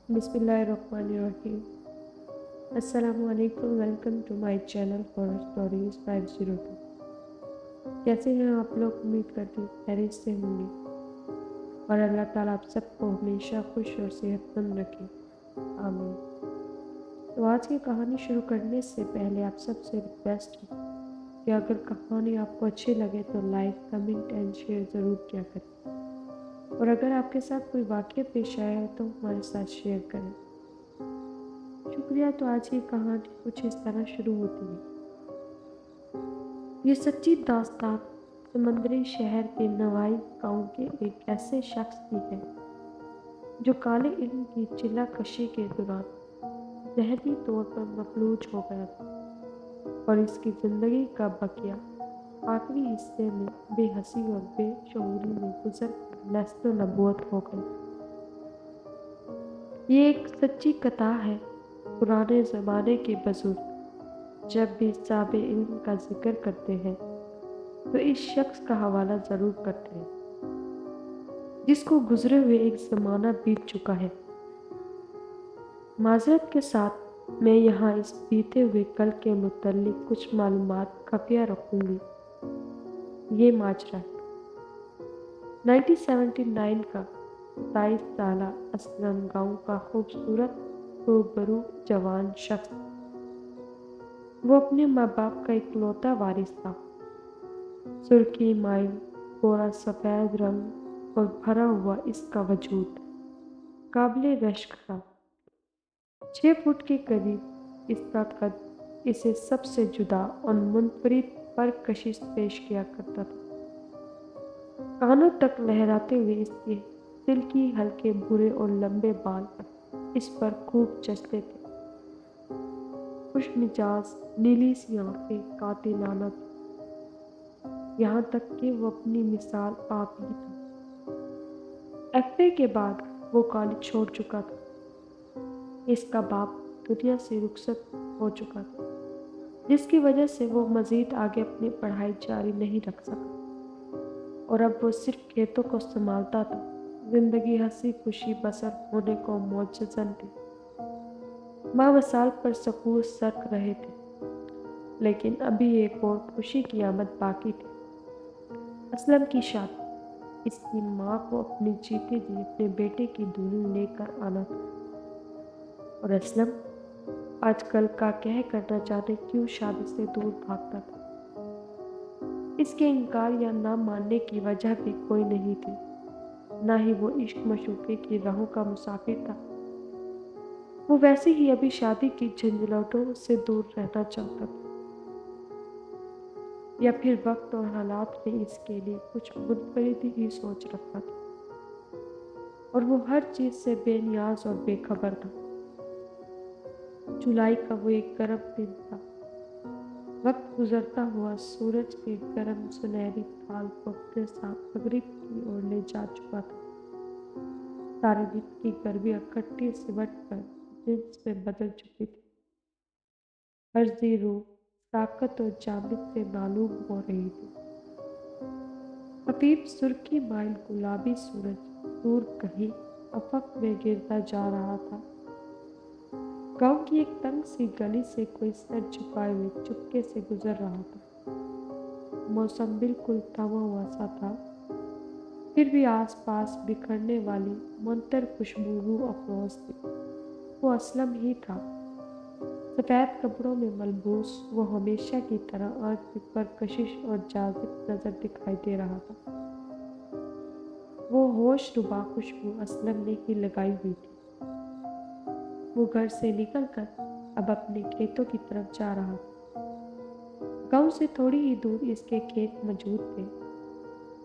Bismillahirrahmanirrahim. Assalamu alaikum. Welcome to my channel Horror Stories 502. कैसे हैं आप लोग? उम्मीद करती हूँ खैरियत से होंगे और अल्लाह ताला आप सबको हमेशा खुश और सेहतमंद रखे। आमीन। तो आज की कहानी शुरू करने से पहले आप सबसे रिक्वेस्ट है कि अगर कहानी आपको अच्छी लगे तो लाइक, कमेंट एंड शेयर ज़रूर किया करें, और अगर आपके साथ कोई वाक़या पेश आया है तो हमारे साथ शेयर करें। शुक्रिया। तो आज की कहानी कुछ इस तरह शुरू होती है। ये सच्ची दास्तान समंदरी शहर के नवाई गांव के एक ऐसे शख्स की है जो काले इल्म की चिल्ला कशी के दौरान ज़हनी तौर पर मफलूज हो गया था और इसकी ज़िंदगी का बकिया आखिरी हिस्से में बेहसी और बेशऊरी में गुजर नस्ल नबूवत हो गई। ये एक सच्ची कथा है। पुराने ज़माने के बुजुर्ग जब भी साहिब इल्म का जिक्र करते हैं तो इस शख्स का हवाला ज़रूर करते हैं जिसको गुजरे हुए एक ज़माना बीत चुका है। माज़रत के साथ मैं यहाँ इस बीते हुए कल के मुतल्लिक़ कुछ मालूमात खुफिया रखूँगी। ये माजरा 1979 का 27 साला असलम गांव का खूबसूरत रूबरू जवान शख्स। वो अपने माँ बाप का इकलौता वारिस था। सुर्खी माइल, गोरा सफ़ेद रंग और भरा हुआ इसका वजूद काबिले रश्क था। 6 फुट के करीब इसका कद इसे सबसे जुदा और मुनफरिद पर कशिश पेश किया करता था। कानों तक लहराते हुए इसके सिल्की हल्के भूरे और लंबे बाल इस पर खूब जचते थे। खुश मिजाज, नीली सी आंखें कातिलाना थी, यहाँ तक कि वो अपनी मिसाल आप ही था। एफए के बाद वो कॉलेज छोड़ चुका था। इसका बाप दुनिया से रुखसत हो चुका था, जिसकी वजह से वो मज़ीद आगे अपनी पढ़ाई जारी नहीं रख सका और अब वो सिर्फ खेतों को संभालता था। जिंदगी हंसी खुशी बसर होने को मौजज़न थी। माँ वसाल पर सकूर सर्क रहे थे, लेकिन अभी एक और खुशी की आमद बाकी थी। असलम की शादी। इसकी माँ को अपनी जीते जी अपने बेटे की दुल्हन लेकर आना था और असलम आजकल का कह करना चाहते क्यों शादी से दूर भागता था। इसके इनकार या ना मानने की वजह भी कोई नहीं थी, ना ही वो इश्क मशूक़े की राहों का मुसाफिर था। वो वैसे ही अभी शादी की झंझलाहटों से दूर रहना चाहता था, या फिर वक्त और हालात ने इसके लिए कुछ मुनफरिद ही सोच रखा था और वो हर चीज़ से बेनियाज और बेखबर था। जुलाई का वो एक गर्म दिन था। वक्त गुजरता हुआ सूरज के गर्म सुनहरी ढाल को अपने साथ मगरिब की ओर ले जा चुका था। सारे दिन की गर्मी इकट्ठी सिमट कर जिन्स में बदल चुकी थी। अर्जी रूह ताकत और जामिद से मालूम हो रही थी। खफीफ सुर्खी माइल गुलाबी सूरज दूर कहीं अफक में गिरता जा रहा था। गांव की एक तंग सी गली से कोई सर झुकाए हुए चुपके से गुजर रहा था। मौसम बिल्कुल थमा हुआ सा था, फिर भी आसपास बिखरने वाली मुंतर खुशबू रूह अफरोज थी। वो असलम ही था। सफ़ेद कपड़ों में मलबूस वो हमेशा की तरह आज भी परकशिश और जाज़िब नज़र दिखाई दे रहा था। वो होश रुबा खुशबू असलम ने ही लगाई हुई थी। वो घर से निकलकर अब अपने खेतों की तरफ जा रहा था। गांव से थोड़ी ही दूर इसके खेत मौजूद थे।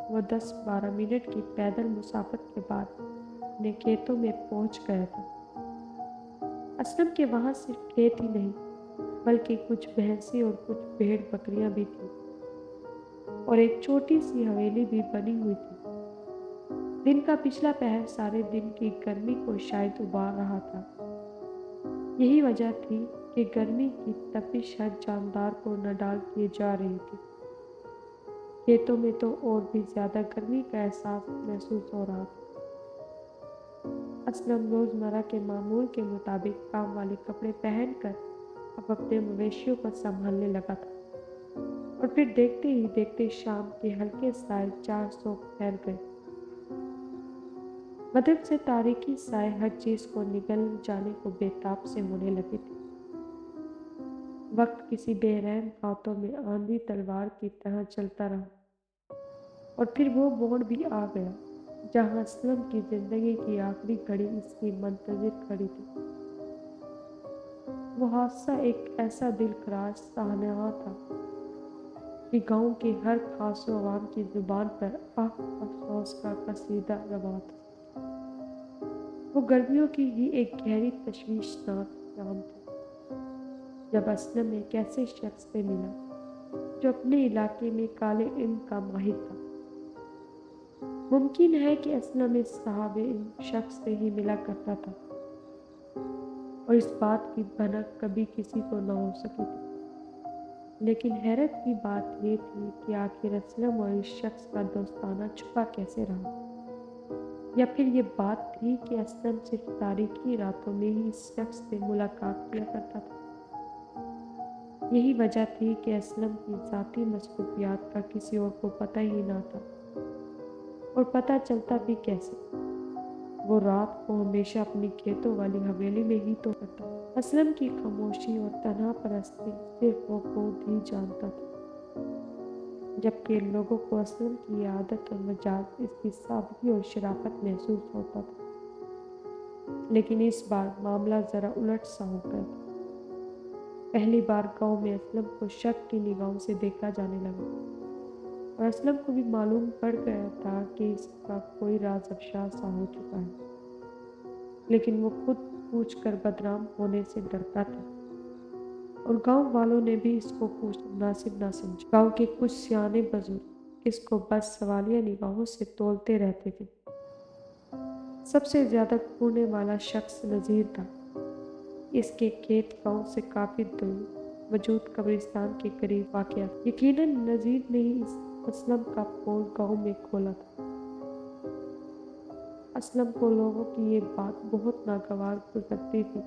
वो 10-12 मिनट की पैदल मुसाफत के बाद अपने खेतों में पहुंच गया था। असलम के वहां सिर्फ खेत ही नहीं, बल्कि कुछ भैंसें और कुछ भेड़ बकरियां भी थीं और एक छोटी सी हवेली भी बनी हुई थी। दिन का पिछला पहर सारे दिन की गर्मी को शायद उबार रहा था। यही वजह थी कि गर्मी की तपिश हर जानदार को नडाल किए जा रही थी। खेतों में तो और भी ज्यादा गर्मी का एहसास महसूस हो रहा था। असलम रोजमर्रा के मामूल के मुताबिक काम वाले कपड़े पहनकर अब अपने मवेशियों को संभालने लगा था और फिर देखते ही देखते शाम के हल्के साए 400 फैल गए। मगरिब से तारीकी साए हर चीज को निगल जाने को बेताब से होने लगे थे। वक्त किसी बेरहम हाथों में आंधी तलवार की तरह चलता रहा और फिर वो मोड़ भी आ गया जहां असलम की जिंदगी की आखिरी घड़ी इसकी मंतजिर खड़ी थी। वो हादसा एक ऐसा दिलखराश सानहा था कि गांव के हर खासो अवाम की जुबान पर अफसोस का कसीदा रवा था। वो गर्मियों की ही एक गहरी तशवीशनाक शाम थी जब असलम एक ऐसे शख्स से मिला जो अपने इलाके में काले इल्म का माहिर था। मुमकिन है कि असलम इस साहबे इल्म शख्स से ही मिला करता था और इस बात की भनक कभी किसी को न हो सकी थी। लेकिन हैरत की बात यह थी कि आखिर असलम और इस शख्स का दोस्ताना छुपा कैसे रहा, या फिर ये बात थी कि असलम सिर्फ तारीकी रातों में ही इस शख्स से मुलाकात किया करता था। यही वजह थी कि असलम की ज़ाती मसरूफियात का किसी और को पता ही ना था, और पता चलता भी कैसे। वो रात को हमेशा अपनी खेतों वाली हवेली में ही तो करता। असलम की खामोशी और तन्हा परस्ती सिर्फ वो खुद ही जानता था, जबकि लोगों को असलम की आदत और मजाज इसकी सादगी और शराफत महसूस होता था। लेकिन इस बार मामला ज़रा उलट सा हो गया था। पहली बार गांव में असलम को शक की निगाहों से देखा जाने लगा और असलम को भी मालूम पड़ गया था कि इसका कोई राज अफशा सा हो चुका है। लेकिन वो खुद पूछकर बदनाम होने से डरता था और गांव वालों ने भी इसको पूछ मुनासिब ना समझा। गांव के कुछ सियाने बुजुर्ग इसको बस सवालिया निगाहों से तोलते रहते थे। सबसे ज्यादा घूरने वाला शख्स नज़ीर था। इसके खेत गांव से काफी दूर मौजूद कब्रिस्तान के करीब वाक़या था। यकीनन नज़ीर ने ही इस असलम का पोल गांव में खोला था। असलम को लोगों की ये बात बहुत नागवार गुजरती थी।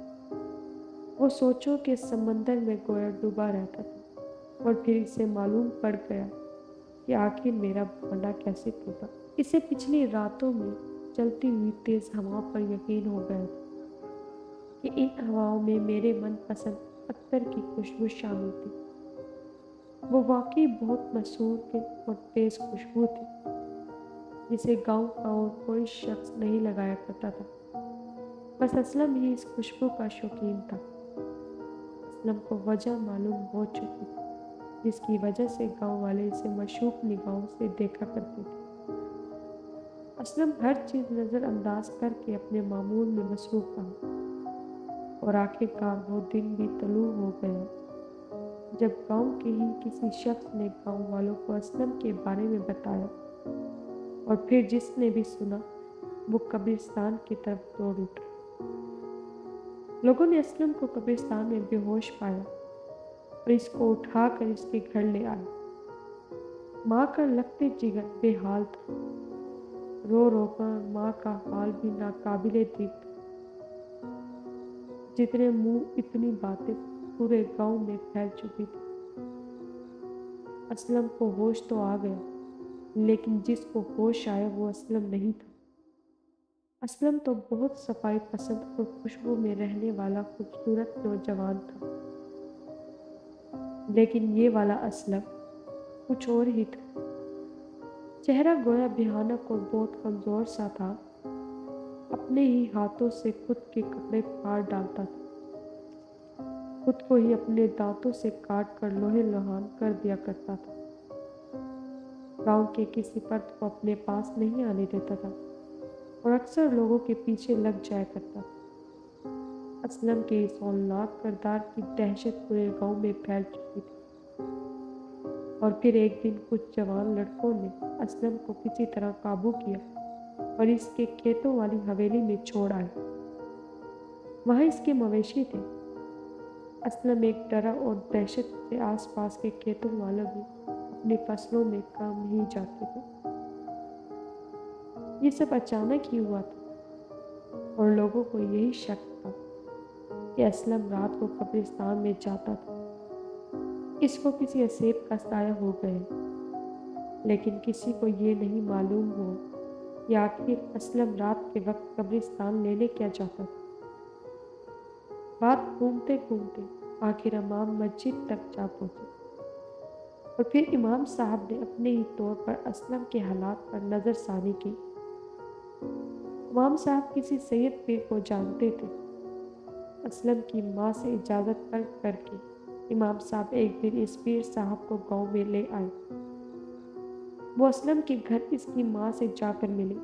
वो सोचों के समंदर में गोया डूबा रहता था और फिर इसे मालूम पड़ गया कि आखिर मेरा भंडा कैसे टूटा। इसे पिछली रातों में चलती हुई तेज हवाओं पर यकीन हो गया था कि इन हवाओं में मेरे मनपसंद अत्तर की खुशबू शामिल थी। वो वाकई बहुत मशहूर और तेज खुशबू थी जिसे गांव का और कोई शख्स नहीं लगाया करता था। बस असलम ही इस खुशबू का शौकीन था। असलम को वजह मालूम हो चुकी थी जिसकी वजह से गांव वाले इसे मशूक निगाहों से देखा करते थे। असलम हर चीज नजरअंदाज करके अपने मामूल में मसरूफ रहा और आखिरकार वो दिन भी तलू हो गया जब गांव के ही किसी शख्स ने गांव वालों को असलम के बारे में बताया, और फिर जिसने भी सुना वो कब्रिस्तान की तरफ दौड़ उठा। लोगों ने असलम को कब्रिस्तान में बेहोश पाया और इसको उठाकर इसके घर ले आए। माँ का लगते जिगर बेहाल था। रो रो कर माँ का हाल भी नाकाबिले दीद था। जितने मुंह इतनी बातें पूरे गांव में फैल चुकी थी। असलम को होश तो आ गया, लेकिन जिसको होश आया वो असलम नहीं था। असलम तो बहुत सफाई पसंद और खुशबू में रहने वाला खूबसूरत नौजवान था, लेकिन ये वाला असलम कुछ और ही था। चेहरा गोया भयानक और बहुत कमजोर सा था। अपने ही हाथों से खुद के कपड़े फाड़ डालता था। खुद को ही अपने दांतों से काट कर लोहे लोहान कर दिया करता था। गांव के किसी फर्द को अपने पास नहीं आने देता था और अक्सर लोगों के पीछे लग जाया करता था। असलम के इस औलनाक किरदार की दहशत पूरे गांव में फैल चुकी थी। और फिर एक दिन कुछ जवान लड़कों ने असलम को किसी तरह काबू किया और इसके खेतों वाली हवेली में छोड़ आए। वहां इसके मवेशी थे। असलम एक डरा और दहशत से आसपास के खेतों वालों भी अपनी फसलों में काम नहीं जाते थे। ये सब अचानक ही हुआ था। اور لوگوں کو یہی شک تھا کہ اسلم رات کو قبرستان میں جاتا تھا، اس کو کسی اسیب کا سایہ ہو گئے، لیکن کسی کو یہ نہیں معلوم ہوا کہ آخر اسلم رات کے وقت قبرستان لینے کیا جاتا تھا۔ بات گھومتے گھومتے آخر امام مسجد تک جا پہنچے، اور پھر امام صاحب نے اپنے ہی طور پر اسلم کے حالات پر نظر ثانی کی۔ امام صاحب کسی سید پیر کو جانتے تھے۔ اسلم کی ماں سے اجازت طلب کر کے امام صاحب ایک دن اس پیر صاحب کو گاؤں میں لے آئے۔ وہ اسلم کے گھر اس کی ماں سے جا کر ملے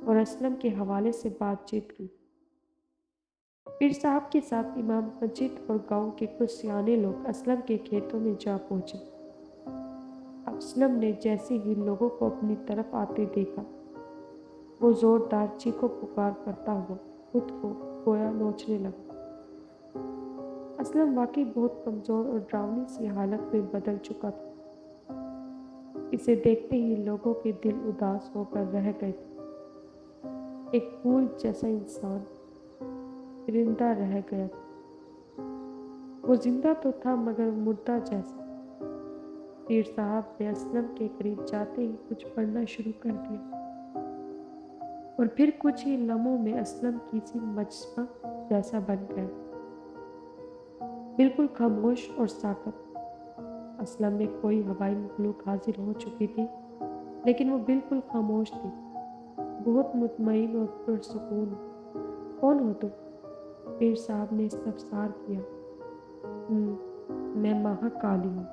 اور اسلم کے حوالے سے بات چیت کی۔ پیر صاحب کے ساتھ امام مسجد اور گاؤں کے کچھ سیانے لوگ اسلم کے کھیتوں میں جا پہنچے۔ اسلم نے جیسے ہی لوگوں کو اپنی طرف آتے دیکھا، وہ زوردار چیخو پکار کرتا ہوا خود کو گویا نوچنے لگا۔ اسلم واقعی بہت کمزور اور ڈراؤنی سی حالت میں بدل چکا تھا۔ اسے دیکھتے ہی لوگوں کے دل اداس ہو کر رہ گئے تھے۔ ایک پھول جیسا انسان پرندہ رہ گیا تھا۔ وہ زندہ تو تھا مگر مردہ جیسا۔ پیر صاحب نے اسلم کے قریب جاتے ہی کچھ پڑھنا شروع کر دیا، اور پھر کچھ ہی لمحوں میں اسلم کسی مجسمہ جیسا بن گیا، بالکل خاموش اور ساکت۔ اسلم میں کوئی ہوائی مخلوق حاضر ہو چکی تھی، لیکن وہ بالکل خاموش تھی، بہت مطمئن اور پرسکون۔ کون ہو تم؟ پیر صاحب نے استفسار کیا۔ میں مہاکالی ہوں۔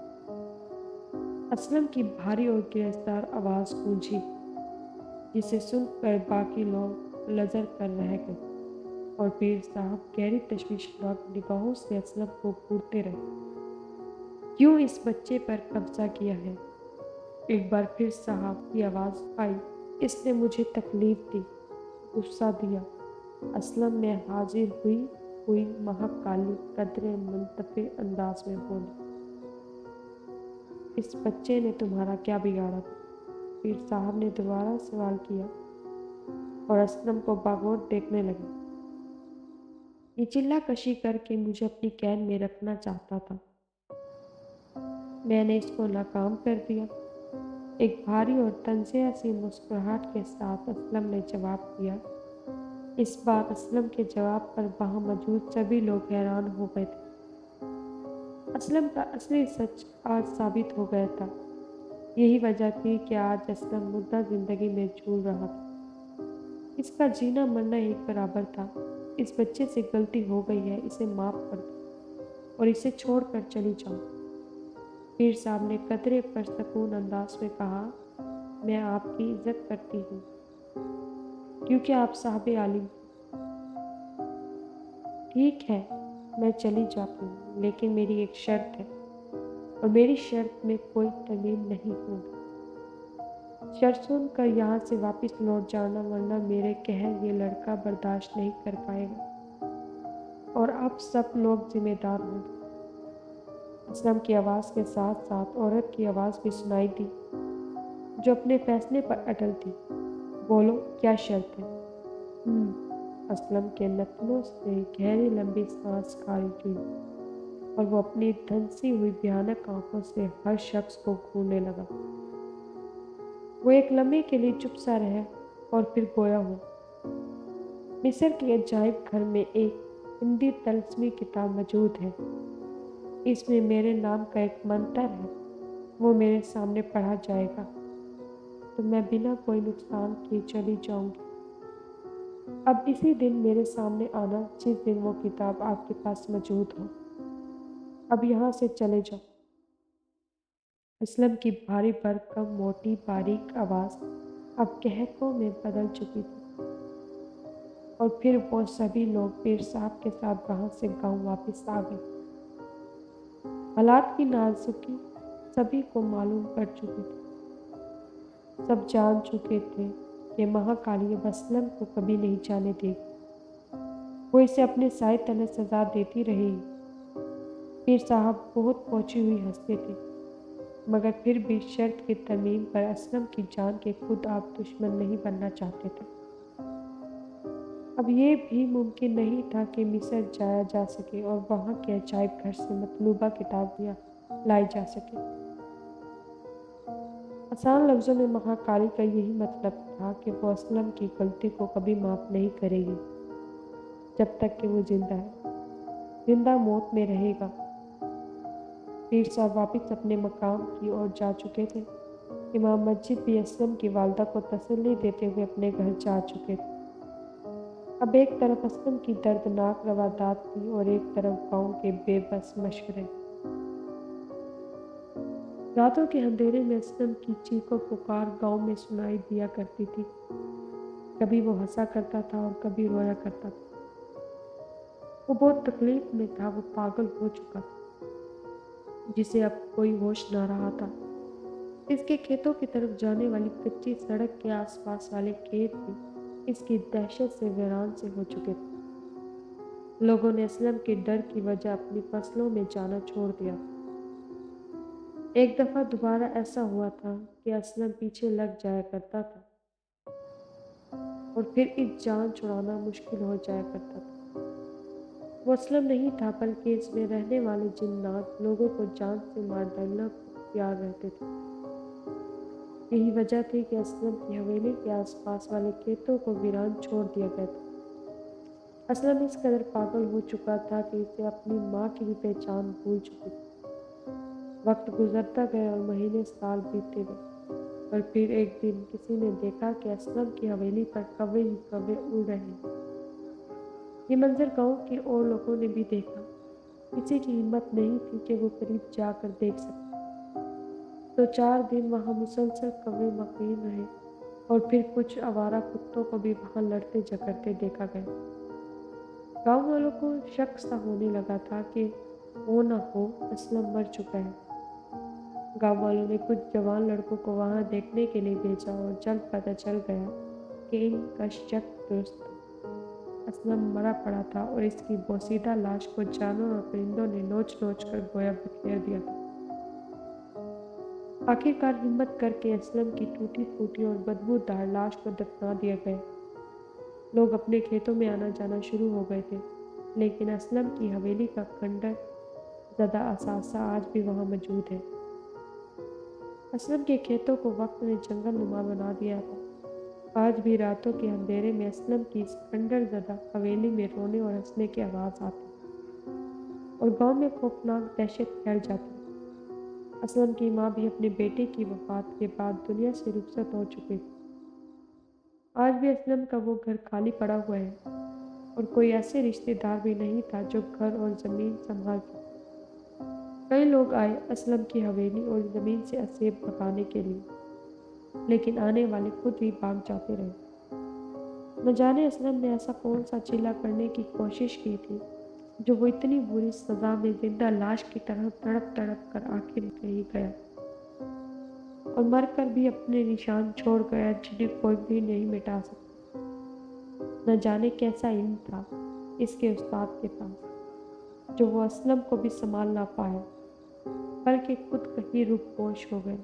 اسلم کی بھاری اور گرفتار آواز گونجی، جسے سن کر باقی لوگ لرز کر رہ گئے، اور پیر صاحب گہری تشویشناک نگاہوں سے اسلم کو گھورتے رہے۔ کیوں اس بچے پر قبضہ کیا ہے؟ ایک بار پھر صاحب کی آواز آئی۔ اس نے مجھے تکلیف دی، غصہ دیا۔ اسلم میں حاضر ہوئی مہاکالی قدرے منتفع انداز میں بولی۔ اس بچے نے تمہارا کیا بگاڑا تھا؟ پیر صاحب نے دوبارہ سوال کیا، اور اسلم کو باغور دیکھنے لگے۔ یہ چلہ کشی کر کے مجھے اپنی قید میں رکھنا چاہتا تھا، میں نے اس کو ناکام کر دیا۔ ایک بھاری اور تنزیہ سی مسکراہٹ کے ساتھ اسلم نے جواب دیا۔ اس بار اسلم کے جواب پر وہاں موجود سبھی لوگ حیران ہو گئے تھے۔ اسلم کا اصلی سچ آج ثابت ہو گیا تھا۔ یہی وجہ تھی کہ آج اسلم مردہ زندگی میں جھول رہا تھا۔ اس کا جینا مرنا ایک برابر تھا۔ اس بچے سے غلطی ہو گئی ہے، اسے معاف کر دو اور اسے چھوڑ کر چلی جاؤ۔ پیر صاحب نے قدرے پرسکون انداز میں کہا، میں آپ کی عزت کرتی ہوں کیونکہ آپ صاحب عالم ہیں۔ ٹھیک ہے، میں چلی جاتی ہوں، لیکن میری ایک شرط ہے، اور میری شرط میں کوئی ترمیم نہیں ہوگی۔ شرط سن کر یہاں سے واپس لوٹ جانا، ورنہ میرے قہر یہ لڑکا برداشت نہیں کر پائے گا، اور آپ سب لوگ ذمہ دار ہوں گے۔ اسلم کی آواز کے ساتھ ساتھ عورت کی آواز بھی سنائی دی، جو اپنے فیصلے پر اٹل تھی۔ بولو، کیا شرط ہے؟ اسلم کے نتنوں سے گہری لمبی سانس خارج ہوئی، اور وہ اپنی دھنسی ہوئی بھیانک آنکھوں سے ہر شخص کو گھورنے لگا۔ وہ ایک لمحے کے لیے چپ سا رہا، اور پھر گویا ہوا۔ مصر کے عجائب گھر میں ایک ہندی طلسمی کتاب موجود ہے۔ اس میں میرے نام کا ایک منتر ہے۔ وہ میرے سامنے پڑھا جائے گا تو میں بنا کوئی نقصان کیے چلی جاؤں گی۔ اب اسی دن میرے سامنے آنا جس دن وہ کتاب آپ کے پاس موجود ہو۔ اب یہاں سے چلے جاؤ۔ اسلم کی بھاری بھرکم موٹی باریک آواز اب قہقہوں میں بدل چکی تھی، اور پھر وہ سبھی لوگ پیر صاحب کے ساتھ وہاں سے گاؤں واپس آ گئے۔ حالات کی نازکی سبھی کو معلوم پڑ چکی تھی۔ سب جان چکے تھے کہ مہاکالی اب اسلم کو کبھی نہیں جانے دے گی۔ وہ اسے اپنے سائے تلے سزا دیتی رہے گی۔ پیر صاحب بہت پہنچی ہوئی ہنستے تھے، مگر پھر بھی شرط کی ترمیم پر اسلم کی جان کے خود آپ دشمن نہیں بننا چاہتے تھے۔ اب یہ بھی ممکن نہیں تھا کہ مصر جایا جا سکے اور وہاں کے عجائب گھر سے مطلوبہ کتابیاں لائی جا سکے۔ آسان لفظوں میں مہاکالی کا یہی مطلب تھا کہ وہ اسلم کی غلطی کو کبھی معاف نہیں کرے گی جب تک کہ وہ زندہ ہے، زندہ موت میں رہے گا۔ پیر صاحب واپس اپنے مقام کی اور جا چکے تھے۔ امام مسجد بھی اسلم کی والدہ کو تسلی دیتے ہوئے اپنے گھر جا چکے تھے۔ اب ایک طرف اسلم کی دردناک روادات تھی اور ایک طرف گاؤں کے بے بس مشورے۔ راتوں کے اندھیرے میں اسلم کی چیخ و پکار گاؤں میں سنائی دیا کرتی تھی۔ کبھی وہ ہنسا کرتا تھا اور کبھی رویا کرتا تھا۔ وہ بہت تکلیف میں تھا، وہ پاگل ہو چکا تھا، جسے اب کوئی ہوش نہ رہا تھا۔ اس کے کھیتوں کی طرف جانے والی کچی سڑک کے آس پاس والے کھیت بھی اس کی دہشت سے ویران سے ہو چکے تھے۔ لوگوں نے اسلم کے ڈر کی وجہ اپنی فصلوں میں جانا چھوڑ دیا۔ ایک دفعہ دوبارہ ایسا ہوا تھا کہ اسلم پیچھے لگ جایا کرتا تھا اور پھر اس جان چھڑانا مشکل ہو جایا کرتا تھا۔ وہ اسلم نہیں تھا بلکہ اس میں رہنے والے جنات لوگوں کو جان سے مار ڈالنا کو تیار رہتے تھے۔ یہی وجہ تھی کہ اسلم کی حویلی کے آس پاس والے کھیتوں کو ویران چھوڑ دیا گیا تھا۔ اسلم اس قدر پاگل ہو چکا تھا کہ اسے اپنی ماں کی بھی پہچان بھول چکی تھی۔ وقت گزرتا گیا اور مہینے سال بیتتے گئے، اور پھر ایک دن کسی نے دیکھا کہ اسلم کی حویلی پر کوے ہی کوے اڑ رہے ہیں۔ یہ منظر گاؤں کے اور لوگوں نے بھی دیکھا۔ کسی کی ہمت نہیں تھی کہ وہ قریب جا کر دیکھ سکے۔ 2-4 دن وہاں مسلسل کوے مقیم رہے اور پھر کچھ آوارہ کتوں کو بھی وہاں لڑتے جھگڑتے دیکھا گیا۔ گاؤں والوں کو شک سا ہونے لگا تھا کہ ہو نہ ہو اسلم مر چکا ہے۔ گاؤں والوں نے کچھ جوان لڑکوں کو وہاں دیکھنے کے لیے بھیجا اور جلد پتہ چل گیا کہ ان کا شک درست تھا۔ اسلم مرا پڑا تھا اور اس کی بوسیدہ لاش کو جانوروں اور پرندوں نے نوچ نوچ کر گویا بکھیر دیا تھا۔ آخر کار ہمت کر کے اسلم کی ٹوٹی پھوٹی اور بدبودار لاش کو دفنا دیا گیا۔ لوگ اپنے کھیتوں میں آنا جانا شروع ہو گئے تھے، لیکن اسلم کی حویلی کا کھنڈر زدہ اثاثہ آج بھی وہاں موجود ہے۔ اسلم کے کھیتوں کو وقت نے جنگل نما بنا دیا تھا۔ آج بھی راتوں کے اندھیرے میں اسلم کی اس کھنڈر زدہ حویلی میں رونے اور ہنسنے کی آواز آتی اور گاؤں میں خوفناک دہشت پھیل جاتی۔ اسلم کی ماں بھی اپنے بیٹے کی وفات کے بعد دنیا سے رخصت ہو چکی تھی۔ آج بھی اسلم کا وہ گھر خالی پڑا ہوا ہے اور کوئی ایسے رشتہ دار بھی نہیں تھا جو گھر اور زمین سنبھال سکے۔ کئی لوگ آئے اسلم کی حویلی اور زمین سے اسیب بھگانے کے لیے، لیکن آنے والے خود ہی بھاگ جاتے رہے۔ نہ جانے اسلم نے ایسا کون سا چیلا کرنے کی کوشش کی تھی جو وہ اتنی بری سزا میں زندہ لاش کی طرح تڑپ تڑپ کر آخر کہیں گیا اور مر کر بھی اپنے نشان چھوڑ گیا جنہیں کوئی بھی نہیں مٹا سکتا۔ نہ جانے کیسا علم تھا اس کے استاد کے پاس جو وہ اسلم کو بھی سنبھال نہ پایا، بلکہ خود کہیں روپوش ہو گئے۔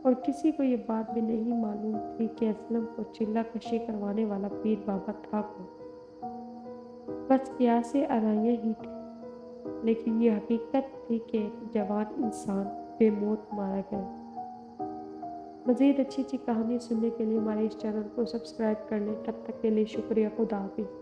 اور کسی کو یہ بات بھی نہیں معلوم تھی کہ اسلم کو چلہ کشی کروانے والا پیر بابا تھا کون۔ بس قیاسِ آرائیاں ہی تھی، لیکن یہ حقیقت تھی کہ ایک جوان انسان بے موت مارا گیا۔ مزید اچھی کہانی سننے کے لیے ہمارے اس چینل کو سبسکرائب کر لیں۔ تب تک کے لیے شکریہ۔ خدا حافظ۔